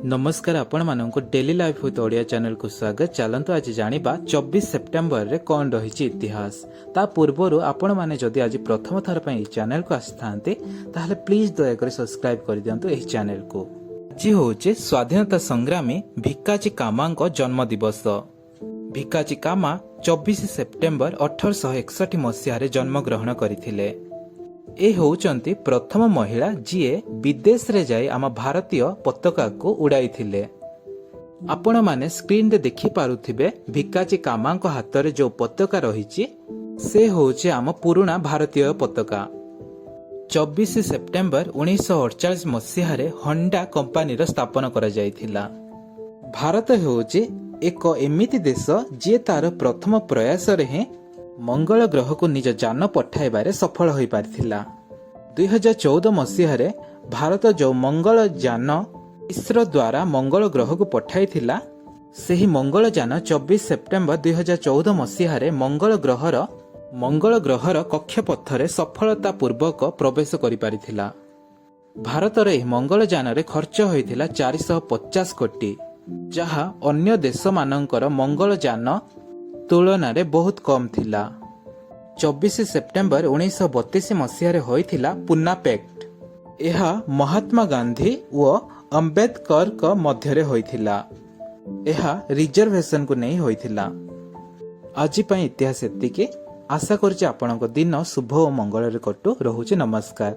नमस्कार आपण मानक daily life with Odia channel को स्वागत। चलतु आज जानिबा 24 सेप्टेम्बर रे कौन रही इतिहास। ता पूर्वर आपण माने जदि आज प्रथम थर पर चैनल को आसते ताहले प्लीज दयाकर सब्सक्राइब कर दियंतु एही चैनल को। आज होचे स्वाधीनता संग्रामी भिकाजी कामांको जन्म दिवस। भिकाजी कामा 24 सेप्टेम्बर 1861 मसीह जन्म ग्रहण करथिले। ए होउचंती प्रथम महिला जीए विदेश रे जाई आम भारतीय पताका को उड़ाई थिले। आपण माने स्क्रीन रे देखि पारुथिबे भिकाजी कामांको हाथ रे जो पताका रहिछि से होउचे आम पुराना भारतीय पताका। 24 सेप्टेम्बर 1948 मसीह रे होंडा कंपनी रो स्थापना करा जायथिला। भारत होउचे एक एमिति देश जे तार प्रथम प्रयास रे ही मंगल ग्रह को निज जान पठाइबारे सफल होई पारथिला। 2014 मसीह रे भारत जो मंगल जान इसरो द्वारा मंगल ग्रह को पठाइथिला सेही मंगल जान 24 सेप्टेम्बर 2014 मसीह रे मंगल ग्रहर कक्षपथ रे सफलता पूर्वक प्रवेश करि पारिथिला। भारत रे मंगल जान रे खर्च होइथिला 450 कोटी, जहा अन्य देश मानकर मंगल जान तुलना रे बहुत कम थिला। 24 सेप्टेम्बर 1932 मसीह रे होइथिला पुना पैक्ट। यह महात्मा गांधी व अंबेडकर को मध्य रे होइथिला। यह रिजर्वेशन को नहीं होइथिला। आज पई इतिहास एतिके। आशा करछि आपनक दिन शुभ और मंगल रे कटु। रहुछि नमस्कार।